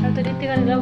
तो रीति कर लो।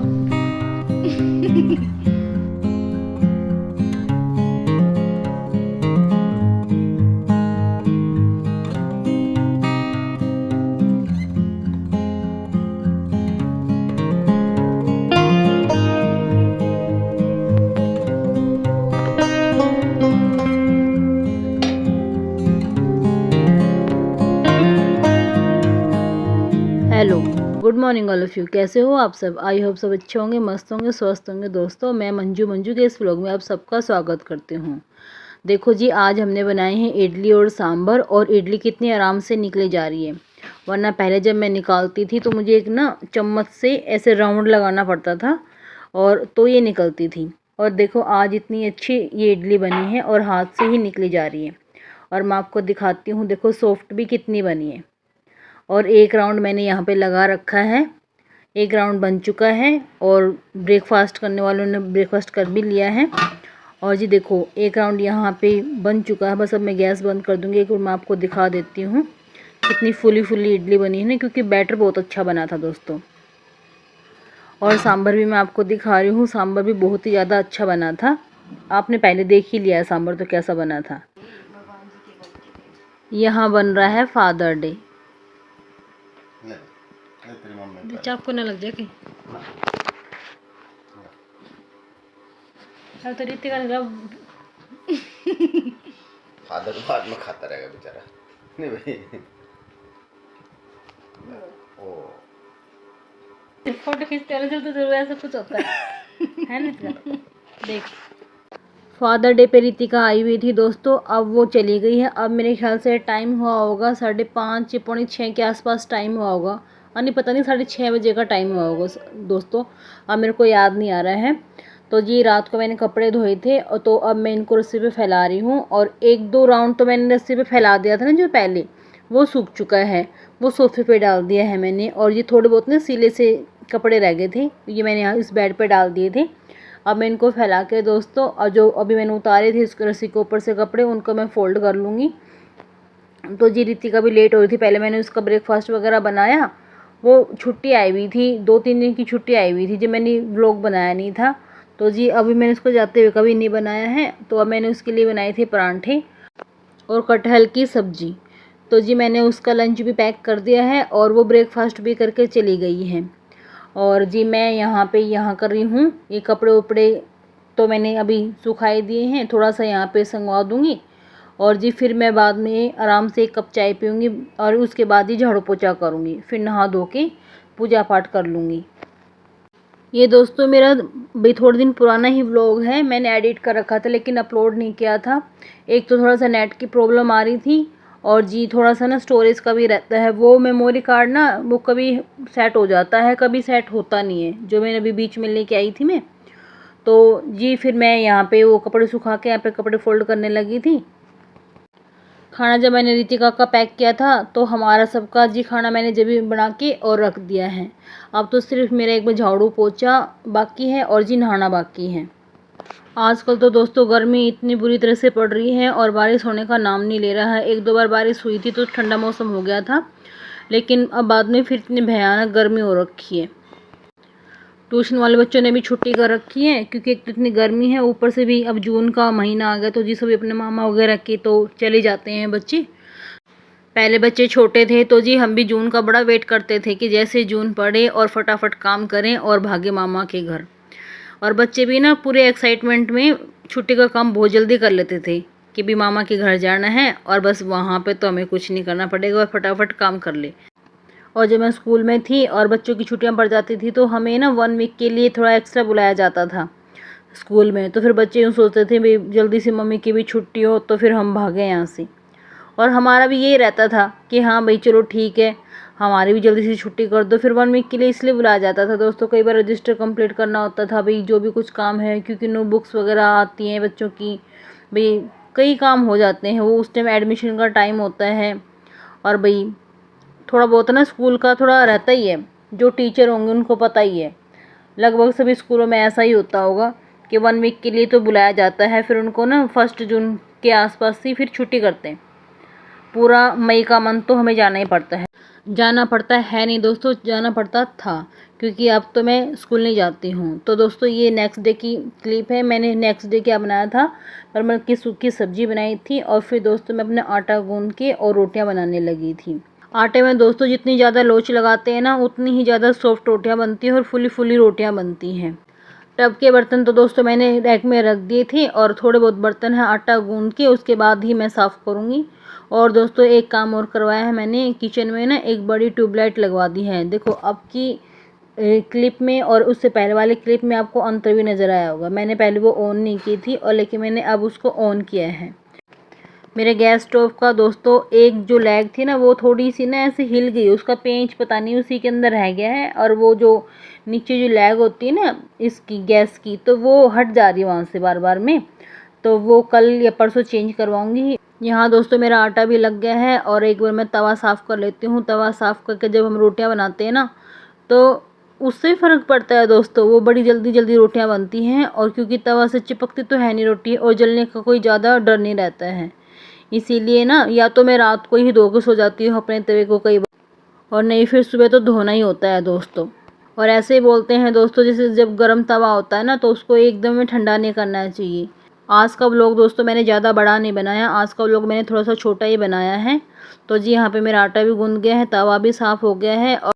Hello, good morning all of you. कैसे हो आप सब? आई होप सब अच्छे होंगे, मस्त होंगे, स्वस्थ होंगे। दोस्तों, मैं मंजू के इस व्लॉग में आप सबका स्वागत करती हूँ। देखो जी, आज हमने बनाए हैं इडली और सांभर, और इडली कितनी आराम से निकले जा रही है। वरना पहले जब मैं निकालती थी तो मुझे एक ना चम्मच से ऐसे राउंड लगाना पड़ता था, और तो ये निकलती थी। और देखो आज इतनी अच्छी ये इडली बनी है और हाथ से ही निकली जा रही है। और मैं आपको दिखाती हूँ, देखो सॉफ्ट भी कितनी बनी है। और एक राउंड मैंने यहाँ पे लगा रखा है, एक राउंड बन चुका है, और ब्रेकफास्ट करने वालों ने ब्रेकफास्ट कर भी लिया है। और जी देखो, एक राउंड यहाँ पे बन चुका है। बस अब मैं गैस बंद कर दूँगी। एक बार मैं आपको दिखा देती हूँ कितनी फुली इडली बनी है ना, क्योंकि बैटर बहुत अच्छा बना था दोस्तों। और सांभर भी मैं आपको दिखा रही हूँ, सांभर भी बहुत ही ज़्यादा अच्छा बना था। आपने पहले देख ही लिया है सांभर तो कैसा बना था। यहाँ बन रहा है फादर डे। आपको ना लग जाए कहीं। चल तो रीति का फादर बाद में खाता रहेगा बेचारा। नहीं भाई, ओ फोटो खींचते रहे चलते जरूर ऐसा कुछ होता है ना। देख, फादर डे पे रितिका आई हुई थी दोस्तों, अब वो चली गई है। अब मेरे ख्याल से टाइम हुआ होगा 5:30 या 5:45 के आसपास टाइम हुआ होगा। नहीं पता नहीं, 6:30 बजे का टाइम हुआ होगा दोस्तों। अब मेरे को याद नहीं आ रहा है। तो जी रात को मैंने कपड़े धोए थे, और तो अब मैं इनको रस्सी पे फैला रही हूँ। और 1-2 राउंड तो मैंने रस्सी पे फैला दिया था ना जो पहले, वो सूख चुका है, वो सोफे पे डाल दिया है मैंने। और ये थोड़े बहुत ना सीले से कपड़े रह गए थे, ये मैंने यहाँ इस बेड पे डाल दिए थे। अब मैं इनको फैला के दोस्तों, और जो अभी मैंने उतारे थे इस रस्सी के ऊपर से कपड़े, उनको मैं फ़ोल्ड कर लूँगी। तो जी रितिका भी लेट हो रही थी, पहले मैंने उसका ब्रेकफास्ट वगैरह बनाया। वो छुट्टी आई हुई थी, 2-3 दिन की छुट्टी आई हुई थी, जब मैंने व्लॉग बनाया नहीं था। तो जी अभी मैंने उसको जाते हुए कभी नहीं बनाया है। तो अब मैंने उसके लिए बनाए थे परांठे और कटहल की सब्ज़ी। तो जी मैंने उसका लंच भी पैक कर दिया है, और वो ब्रेकफास्ट भी करके चली गई है। और जी मैं यहाँ कर रही हूँ, ये कपड़े उपड़े तो मैंने अभी सुखाए दिए हैं, थोड़ा सा यहाँ पे संगवा दूँगी। और जी फिर मैं बाद में आराम से 1 कप चाय पीऊँगी, और उसके बाद ही झाड़ू पोछा करूँगी, फिर नहा धो के पूजा पाठ कर लूँगी। ये दोस्तों मेरा भाई थोड़े दिन पुराना ही व्लॉग है, मैंने एडिट कर रखा था लेकिन अपलोड नहीं किया था। एक तो थोड़ा सा नेट की प्रॉब्लम आ रही थी, और जी थोड़ा सा ना स्टोरेज का भी रहता है, वो मेमोरी कार्ड ना वो कभी सेट हो जाता है, कभी सेट होता नहीं है, जो मैंने अभी बीच में लेके आई थी मैं। तो जी फिर मैं यहाँ पे वो कपड़े सुखा के यहाँ पे कपड़े फोल्ड करने लगी थी। खाना जब मैंने रितिका का पैक किया था, तो हमारा सबका जी खाना मैंने जब भी बना के और रख दिया है। अब तो सिर्फ मेरा एक बार झाड़ू पोछा बाकी है, और जी नहाना बाकी है। आजकल तो दोस्तों गर्मी इतनी बुरी तरह से पड़ रही है, और बारिश होने का नाम नहीं ले रहा है। 1-2 बार बारिश हुई थी तो ठंडा मौसम हो गया था, लेकिन अब बाद में फिर इतनी भयानक गर्मी हो रखी है। ट्यूशन वाले बच्चों ने भी छुट्टी कर रखी है, क्योंकि एक तो इतनी गर्मी है, ऊपर से भी अब जून का महीना आ गया, तो जी सभी अपने मामा वगैरह के तो चले जाते हैं बच्चे। पहले बच्चे छोटे थे तो जी हम भी जून का बड़ा वेट करते थे कि जैसे जून पड़े और फटाफट काम करें और भागे मामा के घर। और बच्चे भी ना पूरे एक्साइटमेंट में छुट्टी का काम बहुत जल्दी कर लेते थे कि भी मामा के घर जाना है, और बस वहाँ पे तो हमें कुछ नहीं करना पड़ेगा और फटाफट काम कर ले। और जब मैं स्कूल में थी और बच्चों की छुट्टियां पड़ जाती थी, तो हमें ना 1 वीक के लिए थोड़ा एक्स्ट्रा बुलाया जाता था स्कूल में। तो फिर बच्चे यूँ सोचते थे भाई जल्दी से मम्मी की भी छुट्टी हो तो फिर हम भागें यहाँ से। और हमारा भी ये रहता था कि हाँ भाई चलो ठीक है, हमारी भी जल्दी से छुट्टी कर दो। फिर 1 वीक के लिए इसलिए बुलाया जाता था दोस्तों, कई बार रजिस्टर कंप्लीट करना होता था भाई, जो भी कुछ काम है, क्योंकि नो बुक्स वगैरह आती हैं बच्चों की, भाई कई काम हो जाते हैं, वो उस टाइम एडमिशन का टाइम होता है। और भाई थोड़ा बहुत ना स्कूल का थोड़ा रहता ही है, जो टीचर होंगे उनको पता ही है, लगभग सभी स्कूलों में ऐसा ही होता होगा कि 1 वीक के लिए तो बुलाया जाता है। फिर उनको ना 1 जून के आसपास से फिर छुट्टी करते हैं। पूरा मई का मंथ तो हमें जाना ही पड़ता है। जाना पड़ता है नहीं दोस्तों, जाना पड़ता था, क्योंकि अब तो मैं स्कूल नहीं जाती हूँ। तो दोस्तों ये नेक्स्ट डे की क्लिप है। मैंने नेक्स्ट डे क्या बनाया था, परवल की सूखी सब्जी बनाई थी और फिर दोस्तों मैं अपना आटा गूंद के और रोटियां बनाने लगी थी। आटे में दोस्तों जितनी ज़्यादा लोच लगाते हैं ना, उतनी ही ज़्यादा सॉफ्ट रोटियां बनती हैं और फुली फुली रोटियां बनती हैं। टब के बर्तन तो दोस्तों मैंने रैक में रख दिए थे और थोड़े बहुत बर्तन हैं आटा गूंद के, उसके बाद ही मैं साफ़ करूँगी। और दोस्तों एक काम और करवाया है मैंने, किचन में ना एक बड़ी ट्यूबलाइट लगवा दी है। देखो अब की क्लिप में और उससे पहले वाले क्लिप में आपको अंतर भी नज़र आया होगा। मैंने पहले वो ऑन नहीं की थी और लेकिन मैंने अब उसको ऑन किया है। मेरे गैस स्टोव का दोस्तों एक जो लैग थी ना, वो थोड़ी सी ना ऐसे हिल गई, उसका पेंच पता नहीं उसी के अंदर रह गया है। और वो जो नीचे जो लैग होती है ना इसकी गैस की, तो वो हट जा रही है वहाँ से बार बार में। तो वो कल या परसों चेंज करवाऊँगी। यहाँ दोस्तों मेरा आटा भी लग गया है और एक बार मैं तवा साफ़ कर लेती हूँ। तवा साफ़ करके जब हम रोटियाँ बनाते हैं ना, तो उससे फ़र्क पड़ता है दोस्तों, वो बड़ी जल्दी जल्दी रोटियाँ बनती हैं। और क्योंकि तवा से चिपकती तो है नहीं रोटी, और जलने का कोई ज़्यादा डर नहीं रहता है। इसीलिए ना या तो मैं रात को ही धो के सो जाती हूँ अपने तवे को कई बार, और नहीं फिर सुबह तो धोना ही होता है दोस्तों। और ऐसे ही बोलते हैं दोस्तों, जैसे जब गर्म तवा होता है ना, तो उसको एकदम में ठंडा नहीं करना चाहिए। आज का व्लॉग दोस्तों मैंने ज़्यादा बड़ा नहीं बनाया, आज का व्लॉग मैंने थोड़ा सा छोटा ही बनाया है। तो जी यहाँ पे मेरा आटा भी गूंद गया है, तवा भी साफ़ हो गया है, और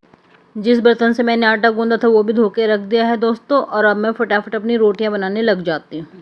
जिस बर्तन से मैंने आटा गूंदा था वो भी धो के रख दिया है दोस्तों। और अब मैं फटाफट अपनी रोटियाँ बनाने लग जाती हूँ।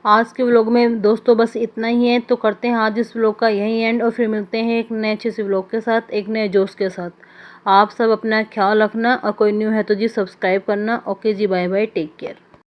आज के व्लॉग में दोस्तों बस इतना ही है। तो करते हैं आज इस व्लॉग का यही एंड, और फिर मिलते हैं एक नए अच्छे से व्लॉग के साथ, एक नए जोश के साथ। आप सब अपना ख्याल रखना, और कोई न्यू है तो जी सब्सक्राइब करना। ओके जी, बाय बाय, टेक केयर।